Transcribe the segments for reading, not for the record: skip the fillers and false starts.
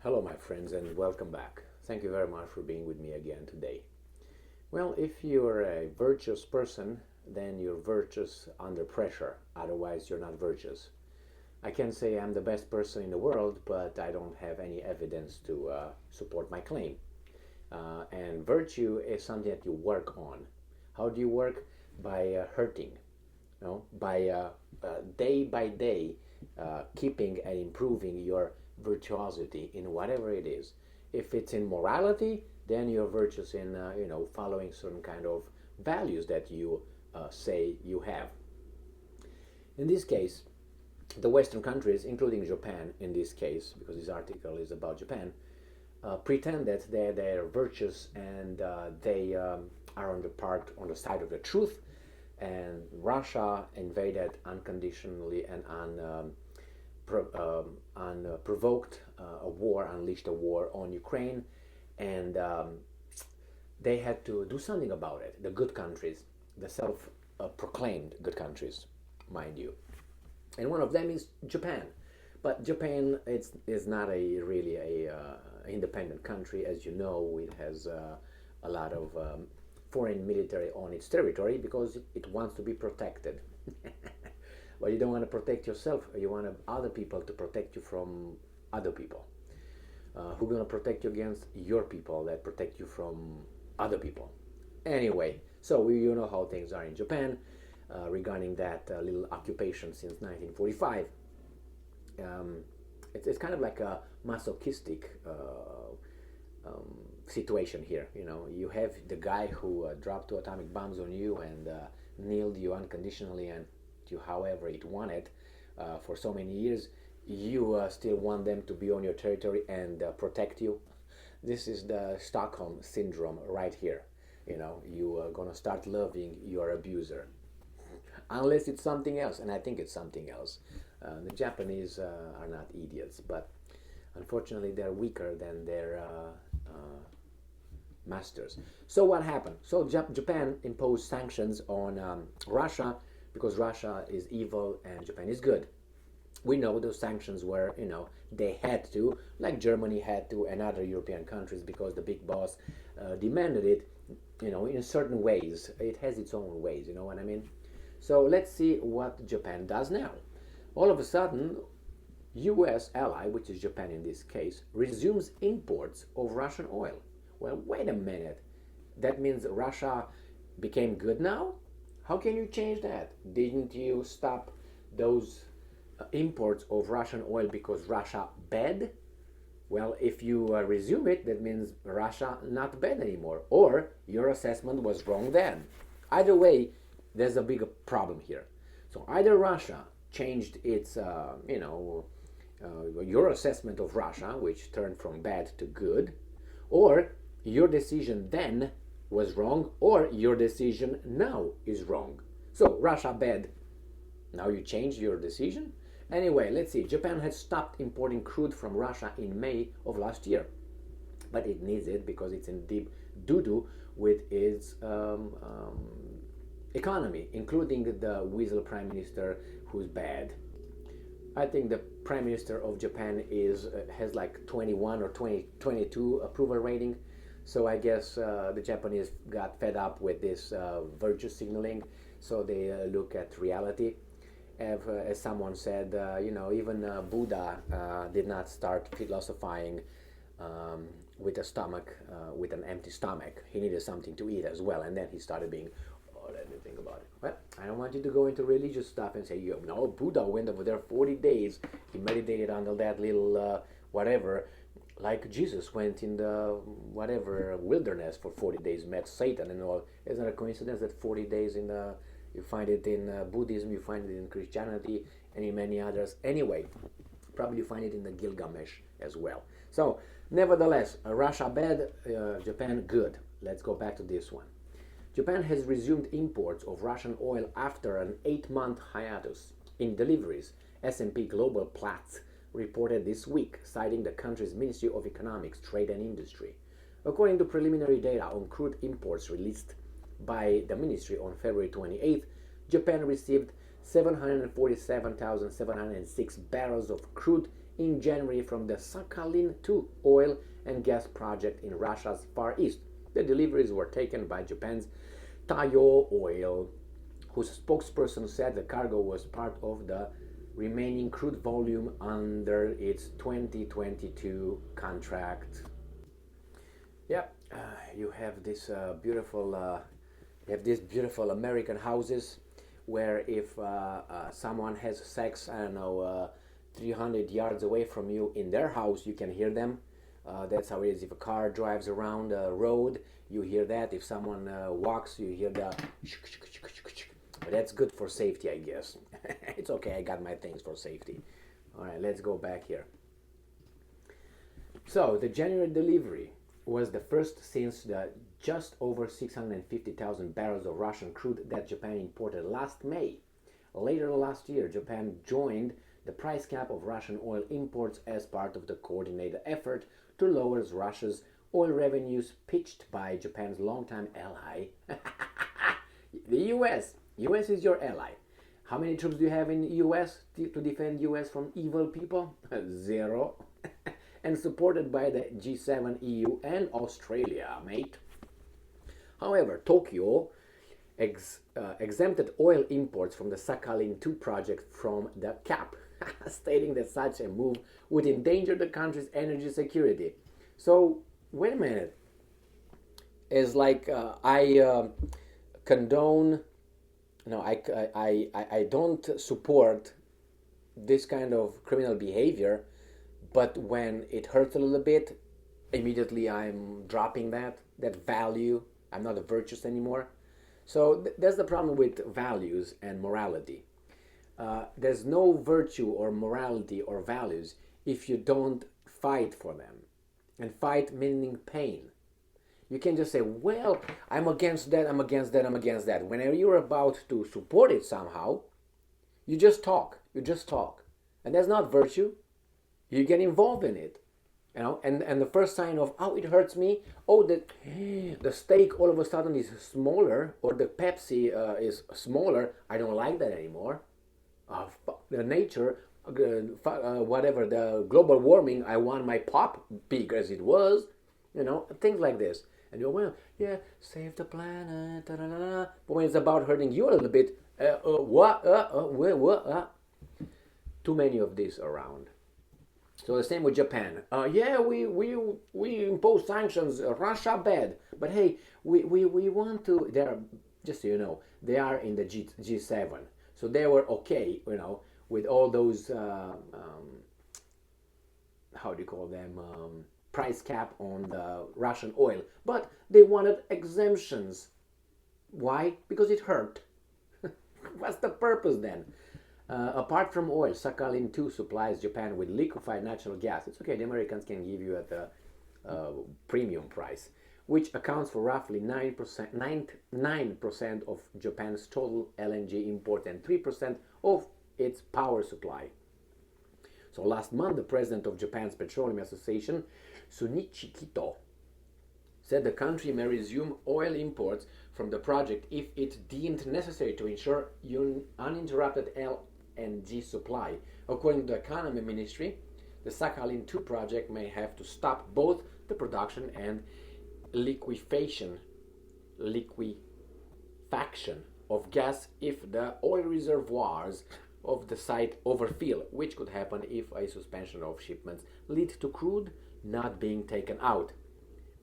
Hello, my friends, and welcome back. Thank you very much for being with me again today. Well, if you're a virtuous person, then you're virtuous under pressure. Otherwise, you're not virtuous. I can say I'm the best person in the world, but I don't have any evidence to support my claim. And virtue is something that you work on. How do you work? By hurting, by day by day keeping and improving your virtuosity in whatever it is. If it's in morality, then you're virtuous in following certain kind of values that you say you have. In this case, the Western countries, including Japan in this case, because this article is about Japan, pretend that they're virtuous and they are on the side of the truth. And Russia invaded unconditionally and unprovoked unleashed a war on Ukraine, and they had to do something about it. The good countries, the self-proclaimed good countries, mind you, and one of them is Japan. But Japan is not really a independent country, as you know. It has a lot of foreign military on its territory because it wants to be protected. But you don't want to protect yourself. You want other people to protect you from other people. Who are going to protect you against your people that protect you from other people? Anyway, so you know how things are in Japan regarding that little occupation since 1945. It's kind of like a masochistic situation here. You have the guy who dropped 2 atomic bombs on you and nailed you unconditionally and to however it wanted for so many years. You still want them to be on your territory and protect you. This is the Stockholm Syndrome right here. You are gonna start loving your abuser, unless it's something else, and I think it's something else. The Japanese are not idiots, but unfortunately they're weaker than their masters. So what happened? So Japan imposed sanctions on Russia because Russia is evil and Japan is good. We know those sanctions were, they had to, like Germany had to, and other European countries, because the big boss demanded it, in certain ways. It has its own ways, you know what I mean? So let's see what Japan does now. All of a sudden, US ally, which is Japan in this case, resumes imports of Russian oil. Well, wait a minute. That means Russia became good now? How can you change that? Didn't you stop those imports of Russian oil because Russia bad? Well, if you resume it, that means Russia not bad anymore, or your assessment was wrong then. Either way, there's a big problem here. So either Russia changed its, your assessment of Russia, which turned from bad to good, or your decision then was wrong, or your decision now is wrong. So Russia bad, now you change your decision? Anyway, let's see. Japan had stopped importing crude from Russia in May of last year, but it needs it because it's in deep doo-doo with its economy, including the weasel prime minister who's bad. I think the prime minister of Japan has like 21 or 22 approval rating. So I guess the Japanese got fed up with this virtue signaling, so they look at reality. As someone said, even Buddha did not start philosophizing with with an empty stomach. He needed something to eat as well, and then he started being, let me think about it. Well, I don't want you to go into religious stuff and say, no, Buddha went over there 40 days. He meditated under that little whatever, like Jesus went in the whatever wilderness for 40 days, met Satan and all. Isn't it a coincidence that 40 days you find it in Buddhism, you find it in Christianity, and in many others. Anyway, probably you find it in the Gilgamesh as well. So, nevertheless, Russia bad, Japan good. Let's go back to this one. Japan has resumed imports of Russian oil after an 8-month hiatus in deliveries, S&P Global Platts reported this week, citing the country's Ministry of Economics, Trade and Industry. According to preliminary data on crude imports released by the ministry on February 28th, Japan received 747,706 barrels of crude in January from the Sakhalin-2 oil and gas project in Russia's Far East. The deliveries were taken by Japan's Taiyo Oil, whose spokesperson said the cargo was part of the remaining crude volume under its 2022 contract. Yep, you have this beautiful American houses where if someone has sex, I don't know, 300 yards away from you in their house, you can hear them. That's how it is. If a car drives around a road, you hear that. If someone walks, you hear the. But that's good for safety, I guess. It's okay. I got my things for safety. All right, let's go back here. So the January delivery was the first since the just over 650,000 barrels of Russian crude that Japan imported last May. Later last year, Japan joined the price cap of Russian oil imports as part of the coordinated effort to lower Russia's oil revenues pitched by Japan's longtime ally, the US. US is your ally. How many troops do you have in the US to defend US from evil people? Zero. And supported by the G7, EU, and Australia, mate. However, Tokyo exempted oil imports from the Sakhalin-2 project from the cap, stating that such a move would endanger the country's energy security. So, wait a minute. It's like I condone, no, I don't support this kind of criminal behavior, but when it hurts a little bit, immediately I'm dropping that value. I'm not a virtuous anymore. So that's the problem with values and morality. There's no virtue or morality or values if you don't fight for them. And fight meaning pain. You can't just say, well, I'm against that, I'm against that, I'm against that. Whenever you're about to support it somehow, you just talk. You just talk. And that's not virtue. You get involved in it. You know, and the first sign of, oh, it hurts me, oh, the steak all of a sudden is smaller, or the Pepsi is smaller, I don't like that anymore. The nature, whatever, the global warming, I want my pop big as it was, you know, things like this. And you're, well, yeah, save the planet, da, da, da, da. But when it's about hurting you a little bit, too many of these around. So the same with Japan. Yeah, we impose sanctions. Russia bad, but hey, we want to. They're, just so you know, they are in the G7, so they were okay, you know, with all those how do you call them, price cap on the Russian oil, but they wanted exemptions. Why? Because it hurt. What's the purpose then? Apart from oil, Sakhalin-2 supplies Japan with liquefied natural gas. It's okay, the Americans can give you at the premium price, which accounts for roughly 9% of Japan's total LNG import and 3% of its power supply. So last month, the president of Japan's Petroleum Association, Sunichi Kito, said the country may resume oil imports from the project if it deemed necessary to ensure uninterrupted LNG supply. According to the Economy Ministry, the Sakhalin-2 project may have to stop both the production and liquefaction of gas if the oil reservoirs of the site overfill, which could happen if a suspension of shipments leads to crude not being taken out.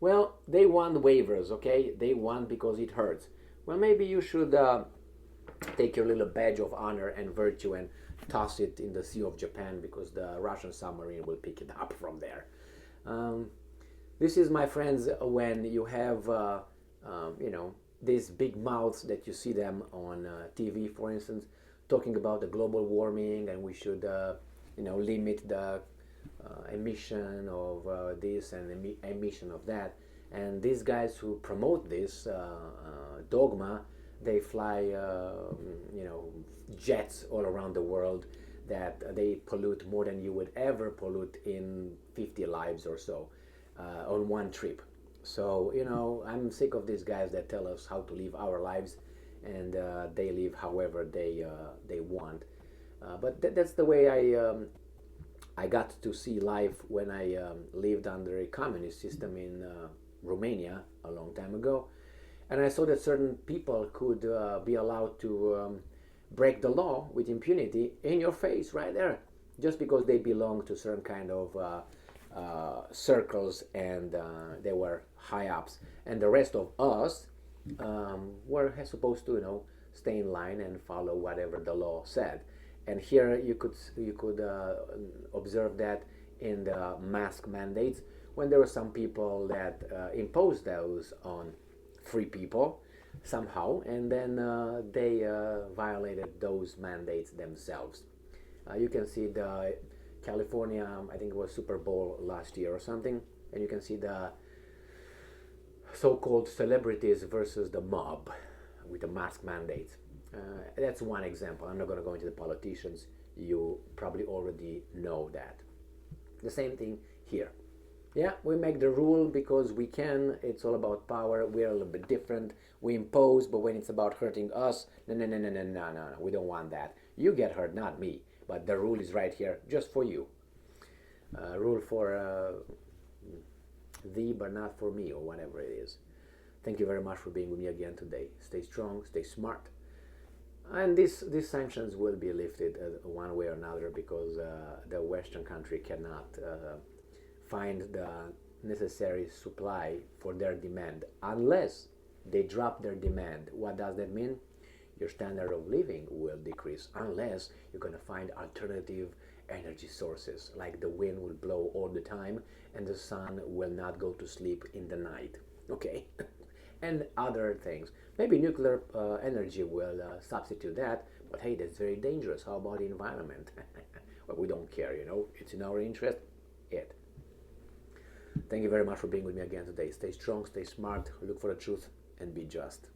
Well, they want waivers, okay? They want because it hurts. Well, maybe you should take your little badge of honor and virtue and toss it in the Sea of Japan, because the Russian submarine will pick it up from there. This is, my friends, when you have, you know, these big mouths that you see them on TV, for instance, talking about the global warming, and we should, you know, limit the emission of this and emission of that. And these guys who promote this dogma, they fly, you know, jets all around the world that they pollute more than you would ever pollute in 50 lives or so on one trip. So, you know, I'm sick of these guys that tell us how to live our lives, and they live however they want. But that's the way I got to see life when I lived under a communist system in Romania a long time ago, and I saw that certain people could be allowed to break the law with impunity in your face right there, just because they belong to certain kind of circles and they were high ups, and the rest of us were supposed to, stay in line and follow whatever the law said. And here you could observe that in the mask mandates, when there were some people that imposed those on free people somehow, and then they violated those mandates themselves. You can see the California, I think it was Super Bowl last year or something, and you can see the so-called celebrities versus the mob with the mask mandates. That's one example. I'm not going to go into the politicians. You probably already know that. The same thing here. Yeah, we make the rule because we can. It's all about power. We're a little bit different. We impose, but when it's about hurting us, no, no, no, no, no, no, no, we don't want that. You get hurt, not me. But the rule is right here, just for you. Rule for thee, but not for me, or whatever it is. Thank you very much for being with me again today. Stay strong, stay smart. And these sanctions will be lifted one way or another, because the Western country cannot find the necessary supply for their demand unless they drop their demand. What does that mean? Your standard of living will decrease unless you're going to find alternative energy sources, like the wind will blow all the time and the sun will not go to sleep in the night. Okay? And other things. Maybe nuclear energy will substitute that, but hey, that's very dangerous. How about the environment? Well, we don't care, it's in our interest. Thank you very much for being with me again today. Stay strong, stay smart, look for the truth, and be just.